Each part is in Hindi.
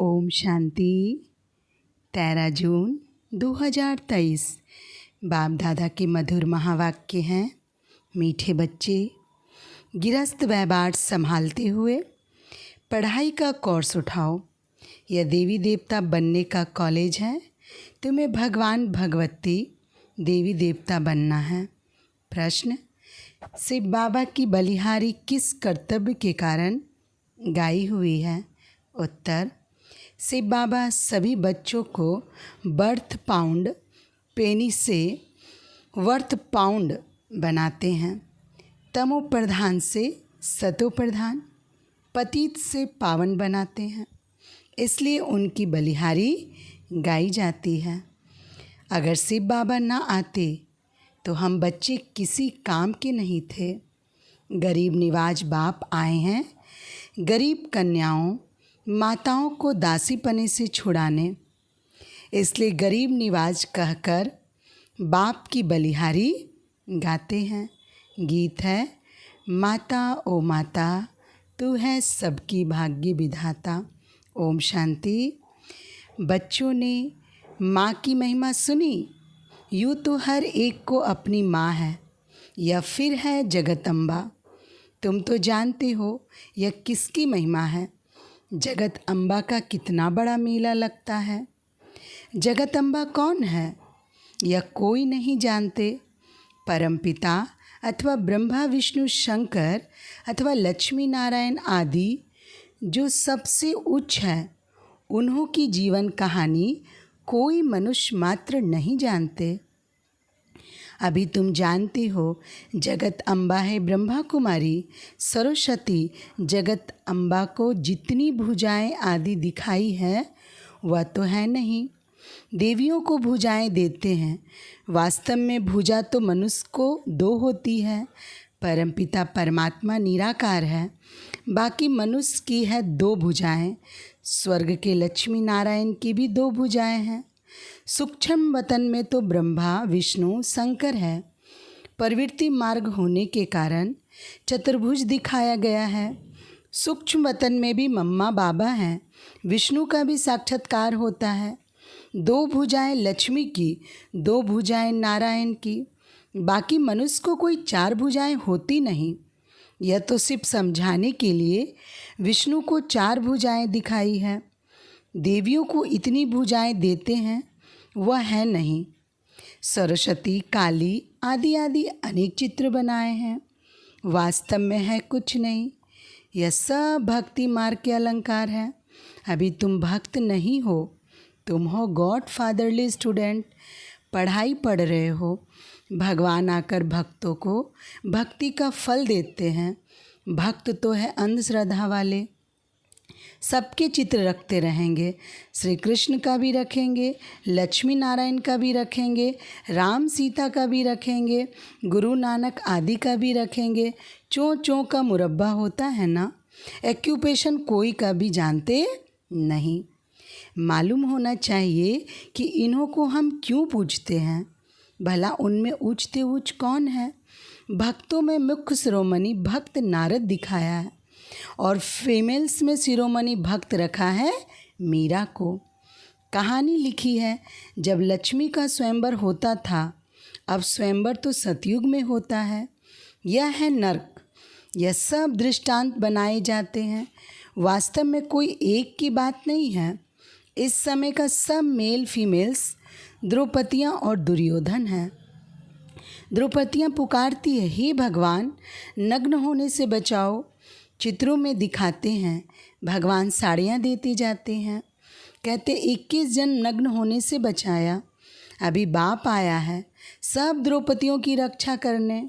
ओम शांति। 13 जून 2023 बाप दादा के मधुर महावाक्य हैं। मीठे बच्चे, गिरस्त व्यापार संभालते हुए पढ़ाई का कोर्स उठाओ। यह देवी देवता बनने का कॉलेज है। तुम्हें भगवान भगवती देवी देवता बनना है। प्रश्न: शिव बाबा की बलिहारी किस कर्तव्य के कारण गाई हुई है? उत्तर: शिव बाबा सभी बच्चों को बर्थ पाउंड पेनी से वर्थ पाउंड बनाते हैं। तमो प्रधान से सतो प्रधान, पतित से पावन बनाते हैं। इसलिए उनकी बलिहारी गाई जाती है। अगर शिव बाबा ना आते तो हम बच्चे किसी काम के नहीं थे। गरीब निवाज बाप आए हैं गरीब कन्याओं माताओं को दासीपने से छुड़ाने। इसलिए गरीब निवाज कहकर बाप की बलिहारी गाते हैं। गीत है: माता ओ माता तू है सबकी भाग्य विधाता। ओम शांति। बच्चों ने माँ की महिमा सुनी। यूँ तो हर एक को अपनी माँ है या फिर है जगदम्बा। तुम तो जानते हो यह किसकी महिमा है। जगदम्बा का कितना बड़ा मेला लगता है। जगदम्बा कौन है यह कोई नहीं जानते। परमपिता अथवा ब्रह्मा विष्णु शंकर अथवा लक्ष्मी नारायण आदि जो सबसे उच्च है, उन्हों की जीवन कहानी कोई मनुष्य मात्र नहीं जानते। अभी तुम जानते हो जगत अम्बा है ब्रह्मा कुमारी सरस्वती। जगत अम्बा को जितनी भुजाएं आदि दिखाई है वह तो है नहीं। देवियों को भुजाएं देते हैं। वास्तव में भुजा तो मनुष्य को 2 होती है। परमपिता परमात्मा निराकार है, बाकी मनुष्य की है 2 भुजाएं। स्वर्ग के लक्ष्मी नारायण की भी 2 भुजाएं हैं। सूक्ष्म वतन में तो ब्रह्मा विष्णु शंकर है। प्रवृत्ति मार्ग होने के कारण चतुर्भुज दिखाया गया है। सूक्ष्म वतन में भी मम्मा बाबा हैं। विष्णु का भी साक्षात्कार होता है। 2 भुजाएं लक्ष्मी की, 2 भुजाएं नारायण की। बाकी मनुष्य को कोई 4 भुजाएं होती नहीं। यह तो सिर्फ समझाने के लिए विष्णु को 4 भुजाएं दिखाई है। देवियों को इतनी भुजाएं देते हैं वह है नहीं। सरस्वती काली आदि आदि अनेक चित्र बनाए हैं। वास्तव में है कुछ नहीं। यह सब भक्ति मार्ग के अलंकार है। अभी तुम भक्त नहीं हो, तुम हो गॉड फादरली स्टूडेंट। पढ़ाई पढ़ रहे हो। भगवान आकर भक्तों को भक्ति का फल देते हैं। भक्त तो है अंधश्रद्धा वाले। सबके चित्र रखते रहेंगे। श्री कृष्ण का भी रखेंगे, लक्ष्मी नारायण का भी रखेंगे, राम सीता का भी रखेंगे, गुरु नानक आदि का भी रखेंगे। चों का मुरब्बा होता है ना। एक्यूपेशन कोई का भी जानते नहीं। मालूम होना चाहिए कि इन्हों को हम क्यों पूछते हैं। भला उनमें ऊंचते ऊंच कौन है। भक्तों में मुख्य शिरोमणि भक्त नारद दिखाया है और फीमेल्स में शिरोमणि भक्त रखा है मीरा को। कहानी लिखी है जब लक्ष्मी का स्वयंवर होता था। अब स्वयंवर तो सतयुग में होता है। यह है नर्क। यह सब दृष्टांत बनाए जाते हैं। वास्तव में कोई एक की बात नहीं है। इस समय का सब मेल फीमेल्स द्रौपदियाँ और दुर्योधन हैं। द्रौपदियाँ पुकारती है, हे भगवान नग्न होने से बचाओ। चित्रों में दिखाते हैं। भगवान साड़ियाँ देते जाते हैं। कहते 21 जन नग्न होने से बचाया। अभी बाप आया है सब द्रौपदियों की रक्षा करने।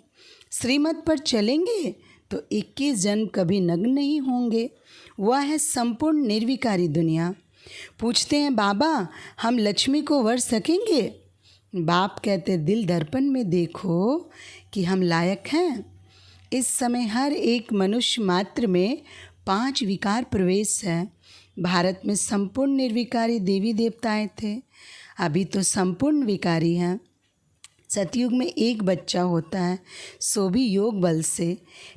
श्रीमत पर चलेंगे तो 21 जन कभी नग्न नहीं होंगे। वह है संपूर्ण निर्विकारी दुनिया। पूछते हैं बाबा हम लक्ष्मी को वर सकेंगे? बाप कहते दिल दर्पण में देखो कि हम लायक हैं। इस समय हर एक मनुष्य मात्र में 5 विकार प्रवेश है। भारत में संपूर्ण निर्विकारी देवी देवताएं थे। अभी तो संपूर्ण विकारी हैं। सतयुग में एक बच्चा होता है, सो भी योग बल से।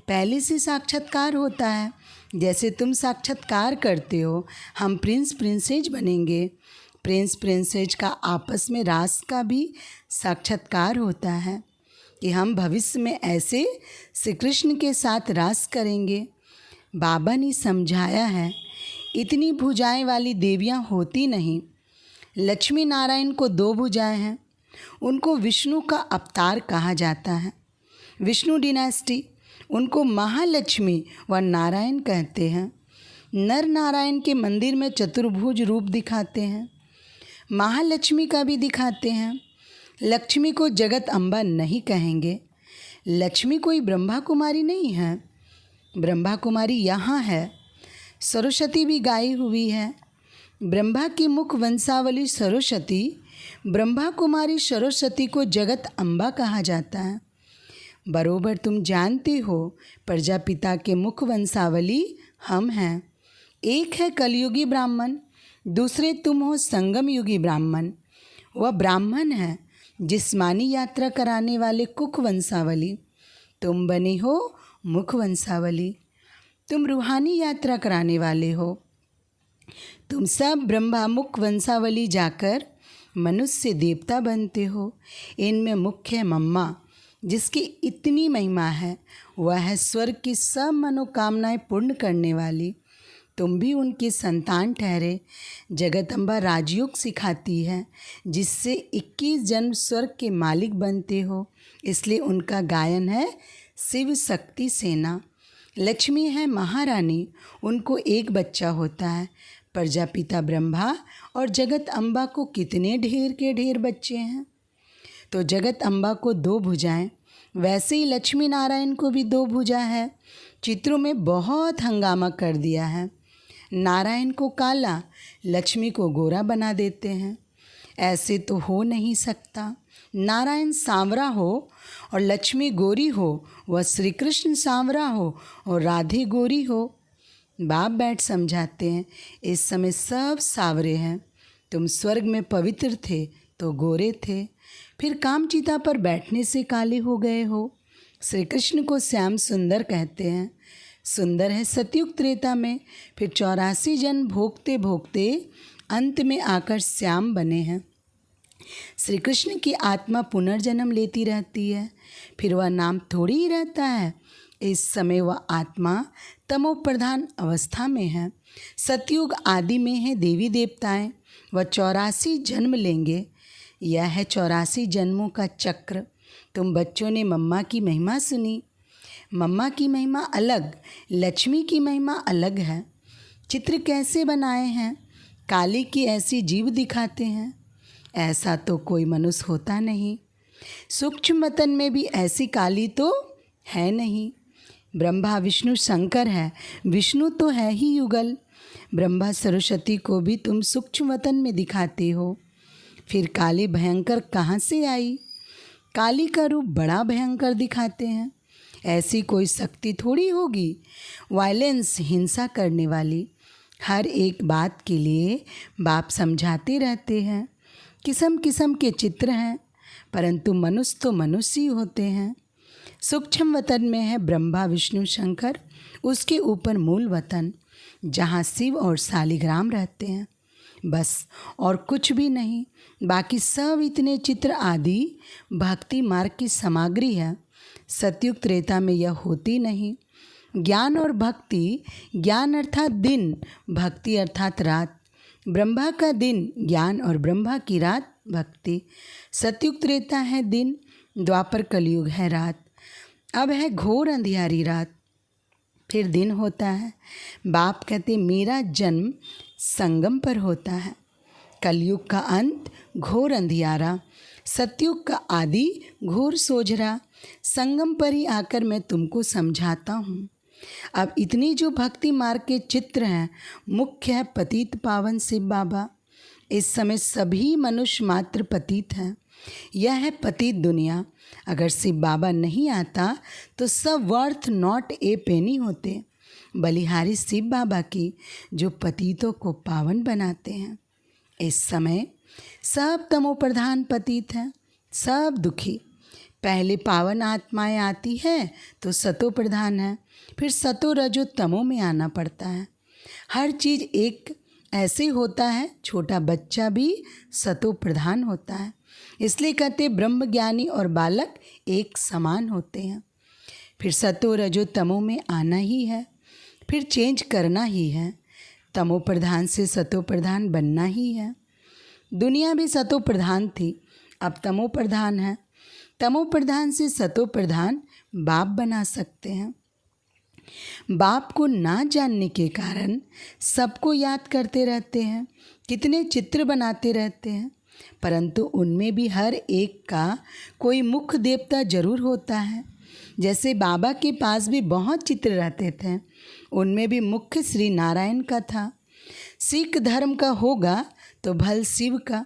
पहले से साक्षात्कार होता है। जैसे तुम साक्षात्कार करते हो, हम प्रिंस प्रिंसेस बनेंगे। प्रिंस प्रिंसेस का आपस में रास का भी साक्षात्कार होता है कि हम भविष्य में ऐसे श्री कृष्ण के साथ रास करेंगे। बाबा ने समझाया है, इतनी भुजाएं वाली देवियां होती नहीं। लक्ष्मी नारायण को 2 भुजाएं हैं, उनको विष्णु का अवतार कहा जाता है। विष्णु डिनास्टी उनको महालक्ष्मी व नारायण कहते हैं। नर नारायण के मंदिर में चतुर्भुज रूप दिखाते हैं, महालक्ष्मी का भी दिखाते हैं। लक्ष्मी को जगत अम्बा नहीं कहेंगे। लक्ष्मी कोई ब्रह्मा कुमारी नहीं है, ब्रह्मा कुमारी यहाँ है। सरस्वती भी गाई हुई है। ब्रह्मा की मुख वंशावली सरस्वती, ब्रह्मा कुमारी सरस्वती को जगत अम्बा कहा जाता है। बरोबर तुम जानते हो, प्रजापिता के मुख वंशावली हम हैं। एक है कलयुगी ब्राह्मण, दूसरे तुम हो संगम युगी ब्राह्मण। वह ब्राह्मण है जिस्मानी यात्रा कराने वाले कुक वंशावली, तुम बने हो मुख वंशावली। तुम रूहानी यात्रा कराने वाले हो। तुम सब ब्रह्मा मुख वंशावली जाकर मनुष्य देवता बनते हो। इनमें मुख्य मम्मा, जिसकी इतनी महिमा है, वह है स्वर्ग की सब मनोकामनाएं पूर्ण करने वाली। तुम भी उनकी संतान ठहरे। जगदम्बा राजयोग सिखाती है, जिससे 21 जन्म स्वर्ग के मालिक बनते हो। इसलिए उनका गायन है शिव शक्ति सेना। लक्ष्मी है महारानी, उनको एक बच्चा होता है। प्रजापिता ब्रह्मा और जगत अम्बा को कितने ढेर के ढेर बच्चे हैं। तो जगत अम्बा को 2 भुजाएं, वैसे ही लक्ष्मी नारायण को भी 2 भुजा है। चित्रों में बहुत हंगामा कर दिया है। नारायण को काला, लक्ष्मी को गोरा बना देते हैं। ऐसे तो हो नहीं सकता। नारायण सांवरा हो और लक्ष्मी गोरी हो, वह श्री कृष्ण सांवरा हो और राधे गोरी हो। बाप बैठ समझाते हैं, इस समय सब सांवरे हैं। तुम स्वर्ग में पवित्र थे तो गोरे थे, फिर कामचिता पर बैठने से काले हो गए हो। श्री कृष्ण को श्याम सुंदर कहते हैं। सुंदर है सतयुग त्रेता में, फिर 84 जन्म भोगते भोगते अंत में आकर श्याम बने हैं। श्री कृष्ण की आत्मा पुनर्जन्म लेती रहती है, फिर वह नाम थोड़ी ही रहता है। इस समय वह आत्मा तमो प्रधान अवस्था में है। सतयुग आदि में है देवी देवताएं, वह 84 जन्म लेंगे। यह है 84 जन्मों का चक्र। तुम बच्चों ने मम्मा की महिमा सुनी। मम्मा की महिमा अलग, लक्ष्मी की महिमा अलग है। चित्र कैसे बनाए हैं? काली की ऐसी जीव दिखाते हैं। ऐसा तो कोई मनुष्य होता नहीं। सूक्ष्म वतन में भी ऐसी काली तो है नहीं। ब्रह्मा विष्णु शंकर है, विष्णु तो है ही युगल। ब्रह्मा सरस्वती को भी तुम सूक्ष्म वतन में दिखाते हो। फिर काली भयंकर कहाँ से आई? काली का रूप बड़ा भयंकर दिखाते हैं। ऐसी कोई शक्ति थोड़ी होगी। वायलेंस, हिंसा करने वाली। हर एक बात के लिए बाप समझाते रहते हैं। किस्म किस्म के चित्र हैं, परंतु मनुष्य तो मनुष्य ही होते हैं। सूक्ष्म वतन में है ब्रह्मा विष्णु शंकर, उसके ऊपर मूल वतन, जहाँ शिव और शालिग्राम रहते हैं। बस और कुछ भी नहीं। बाकी सब इतने चित्र आदि भक्ति मार्ग की सामग्री है। सतयुग त्रेता में यह होती नहीं। ज्ञान और भक्ति, ज्ञान अर्थात दिन, भक्ति अर्थात रात। ब्रह्मा का दिन ज्ञान और ब्रह्मा की रात भक्ति। सतयुग त्रेता है दिन, द्वापर कलयुग है रात। अब है घोर अंधियारी रात, फिर दिन होता है। बाप कहते मेरा जन्म संगम पर होता है। कलयुग का अंत घोर अंधियारा, सतयुग का आदि घोर सोझरा। संगम पर ही आकर मैं तुमको समझाता हूँ। अब इतनी जो भक्ति मार्ग के चित्र हैं, मुख्य है पतित पावन शिव बाबा। इस समय सभी मनुष्य मात्र पतित हैं। यह है पतित दुनिया। अगर शिव बाबा नहीं आता तो सब वर्थ नॉट ए पेनी होते। बलिहारी शिव बाबा की, जो पतितों को पावन बनाते हैं। इस समय सब तमो प्रधान पतित हैं, सब दुखी। पहले पावन आत्माएं आती है तो सतो प्रधान है, फिर सतो रजो तमो में आना पड़ता है। हर चीज़ एक ऐसे होता है, छोटा बच्चा भी सतो प्रधान होता है। इसलिए कहते ब्रह्म ज्ञानी और बालक एक समान होते हैं। फिर सतो रजो तमो में आना ही है, फिर चेंज करना ही है। तमो प्रधान से सतो प्रधान बनना ही है। दुनिया भी सतो प्रधान थी, अब तमो प्रधान है। तमो प्रधान से सतो प्रधान बाप बना सकते हैं। बाप को ना जानने के कारण सबको याद करते रहते हैं, कितने चित्र बनाते रहते हैं, परंतु उनमें भी हर एक का कोई मुख्य देवता जरूर होता है। जैसे बाबा के पास भी बहुत चित्र रहते थे, उनमें भी मुख्य श्री नारायण का था। सिख धर्म का होगा तो भल शिव का,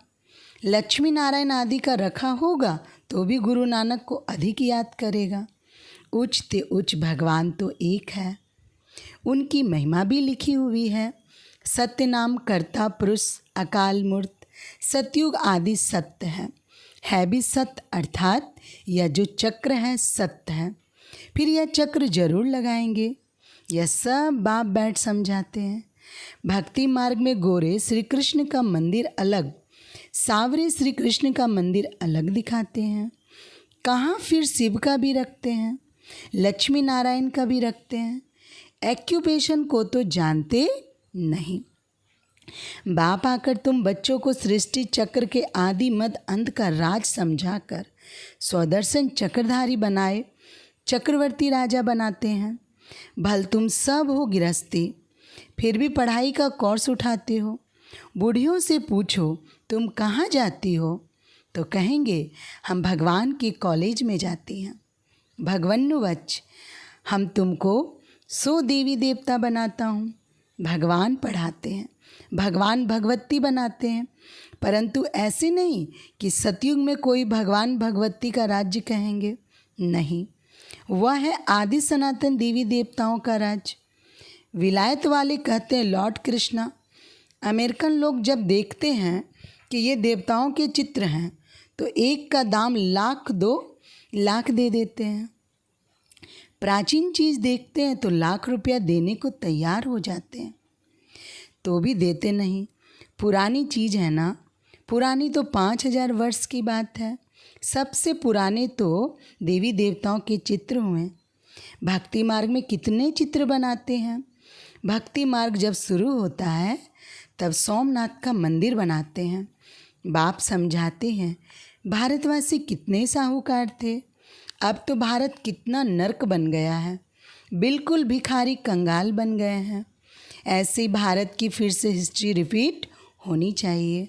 लक्ष्मी नारायण आदि का रखा होगा तो भी गुरु नानक को अधिक याद करेगा। उच्च ते उच्च भगवान तो एक है, उनकी महिमा भी लिखी हुई है। सत्य नाम कर्ता पुरुष अकाल मूर्त, सतयुग आदि सत्य है भी सत्य, अर्थात यह जो चक्र है सत्य है। फिर यह चक्र जरूर लगाएंगे, यह सब बाप बैठ समझाते हैं। भक्ति मार्ग में गोरे श्री कृष्ण का मंदिर अलग, सावरे श्री कृष्ण का मंदिर अलग दिखाते हैं। कहाँ फिर शिव का भी रखते हैं, लक्ष्मी नारायण का भी रखते हैं। एक्यूपेशन को तो जानते नहीं। बाप आकर तुम बच्चों को सृष्टि चक्र के आदि मध्य अंत का राज समझाकर स्वदर्शन चक्रधारी बनाए चक्रवर्ती राजा बनाते हैं। भल तुम सब हो गृहस्थी, फिर भी पढ़ाई का कोर्स उठाते हो। बूढ़ियों से पूछो तुम कहाँ जाती हो, तो कहेंगे हम भगवान के कॉलेज में जाती हैं। भगवन्नुवच, हम तुमको 100 देवी देवता बनाता हूँ। भगवान पढ़ाते हैं, भगवान भगवती बनाते हैं, परंतु ऐसे नहीं कि सतयुग में कोई भगवान भगवती का राज्य कहेंगे। नहीं, वह है आदि सनातन देवी देवताओं का राज्य। विलायत वाले कहते हैं लॉर्ड कृष्णा। अमेरिकन लोग जब देखते हैं कि ये देवताओं के चित्र हैं तो एक का दाम 1,00,000 2,00,000 दे देते हैं। प्राचीन चीज़ देखते हैं तो ₹1,00,000 देने को तैयार हो जाते हैं, तो भी देते नहीं। पुरानी चीज़ है ना, पुरानी तो 5,000 वर्ष की बात है। सबसे पुराने तो देवी देवताओं के चित्र हुए। भक्ति मार्ग में कितने चित्र बनाते हैं। भक्ति मार्ग जब शुरू होता है तब सोमनाथ का मंदिर बनाते हैं। बाप समझाते हैं भारतवासी कितने साहूकार थे, अब तो भारत कितना नर्क बन गया है, बिल्कुल भिखारी कंगाल बन गए हैं। ऐसे भारत की फिर से हिस्ट्री रिपीट होनी चाहिए।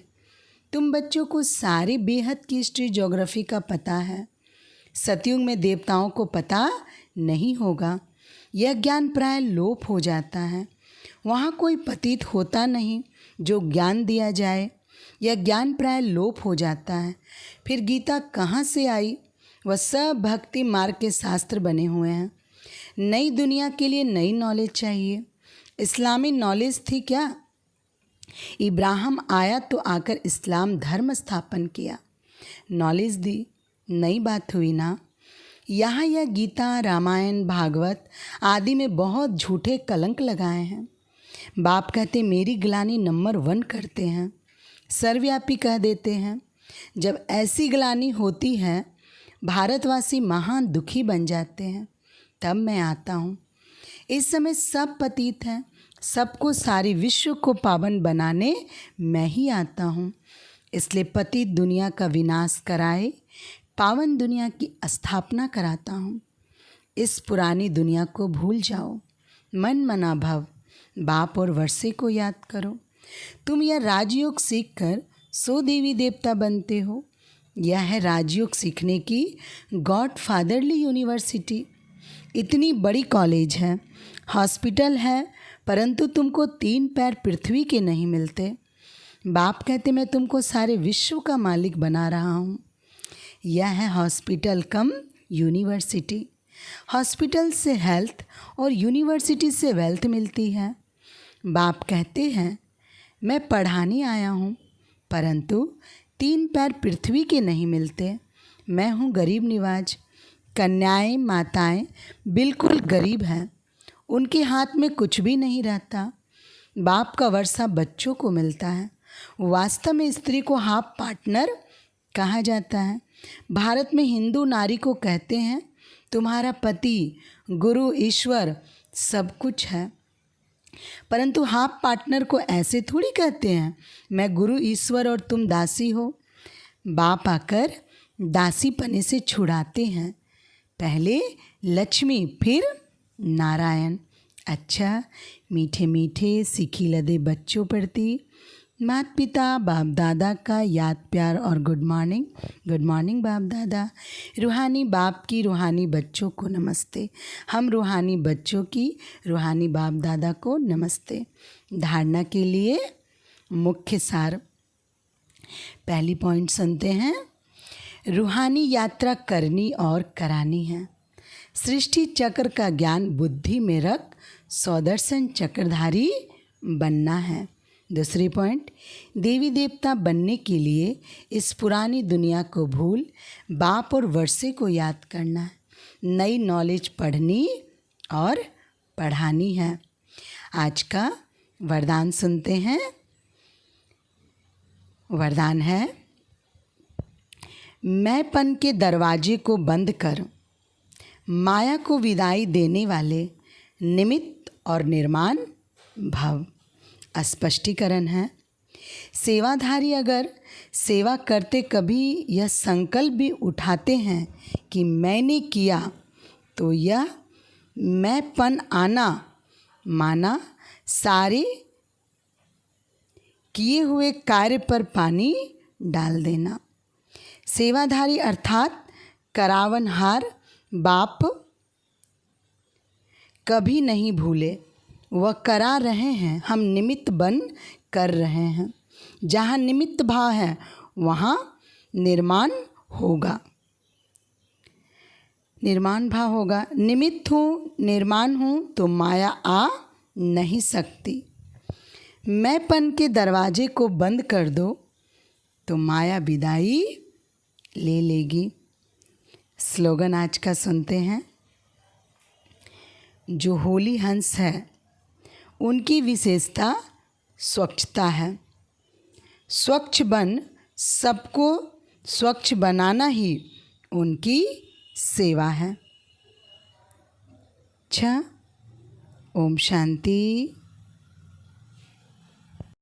तुम बच्चों को सारी बेहद की हिस्ट्री ज्योग्राफी का पता है, सतयुग में देवताओं को पता नहीं होगा। यह ज्ञान प्राय लोप हो जाता है, वहाँ कोई पतित होता नहीं जो ज्ञान दिया जाए। यह ज्ञान प्राय लोप हो जाता है। फिर गीता कहाँ से आई, वह सब भक्ति मार्ग के शास्त्र बने हुए हैं। नई दुनिया के लिए नई नॉलेज चाहिए। इस्लामी नॉलेज थी क्या? इब्राहिम आया तो आकर इस्लाम धर्म स्थापन किया, नॉलेज दी, नई बात हुई ना। यहाँ यह गीता रामायण भागवत आदि में बहुत झूठे कलंक लगाए हैं। बाप कहते मेरी ग्लानि नंबर 1 करते हैं, सर्वव्यापी कह देते हैं। जब ऐसी ग्लानि होती है भारतवासी महान दुखी बन जाते हैं, तब मैं आता हूँ। इस समय सब पतित हैं, सबको सारी विश्व को पावन बनाने मैं ही आता हूँ। इसलिए पतित दुनिया का विनाश कराए पावन दुनिया की स्थापना कराता हूँ। इस पुरानी दुनिया को भूल जाओ, मन मना भव, बाप और वर्षे को याद करो। तुम यह राजयोग सीखकर 100 देवी देवता बनते हो। यह है राजयोग सीखने की गॉड फादरली यूनिवर्सिटी। इतनी बड़ी कॉलेज है, हॉस्पिटल है, परंतु तुमको 3 पैर पृथ्वी के नहीं मिलते। बाप कहते मैं तुमको सारे विश्व का मालिक बना रहा हूँ। यह है हॉस्पिटल कम यूनिवर्सिटी। हॉस्पिटल से हेल्थ और यूनिवर्सिटी से वेल्थ मिलती है। बाप कहते हैं मैं पढ़ाने आया हूँ, परंतु 3 पैर पृथ्वी के नहीं मिलते। मैं हूँ गरीब निवाज। कन्याएं माताएं बिल्कुल गरीब हैं, उनके हाथ में कुछ भी नहीं रहता। बाप का वर्षा बच्चों को मिलता है। वास्तव में स्त्री को हाफ पार्टनर कहा जाता है। भारत में हिंदू नारी को कहते हैं तुम्हारा पति गुरु ईश्वर सब कुछ है, परंतु हाफ पार्टनर को ऐसे थोड़ी कहते हैं मैं गुरु ईश्वर और तुम दासी हो। बाप आकर दासी पने से छुड़ाते हैं, पहले लक्ष्मी फिर नारायण। अच्छा, मीठे मीठे सीखी लदे बच्चों प्रति माता पिता बाप दादा का याद प्यार और गुड मॉर्निंग। गुड मॉर्निंग बाप दादा। रूहानी बाप की रूहानी बच्चों को नमस्ते। हम रूहानी बच्चों की रूहानी बाप दादा को नमस्ते। धारणा के लिए मुख्य सार, पहली पॉइंट सुनते हैं। रूहानी यात्रा करनी और करानी है। सृष्टि चक्र का ज्ञान बुद्धि में रख सौदर्शन चक्रधारी बनना है। दूसरी पॉइंट, देवी देवता बनने के लिए इस पुरानी दुनिया को भूल बाप और वर्षे को याद करना है। नई नॉलेज पढ़नी और पढ़ानी है। आज का वरदान सुनते हैं। वरदान है, मैंपन के दरवाजे को बंद कर माया को विदाई देने वाले निमित्त और निर्माण भव। स्पष्टीकरण है, सेवाधारी अगर सेवा करते कभी यह संकल्प भी उठाते हैं कि मैंने किया, तो यह मैंपन आना माना सारे किए हुए कार्य पर पानी डाल देना। सेवाधारी अर्थात करावनहार बाप कभी नहीं भूले, वह करा रहे हैं, हम निमित्त बन कर रहे हैं। जहाँ निमित्त भाव है वहाँ निर्माण होगा, निर्माण भाव होगा। निमित्त हूँ निर्माण हूँ तो माया आ नहीं सकती। मैंपन के दरवाजे को बंद कर दो तो माया विदाई ले लेगी। स्लोगन आज का सुनते हैं। जो होली हंस है उनकी विशेषता स्वच्छता है। स्वच्छ बन सबको स्वच्छ बनाना ही उनकी सेवा है। अच्छा, ओम शांति।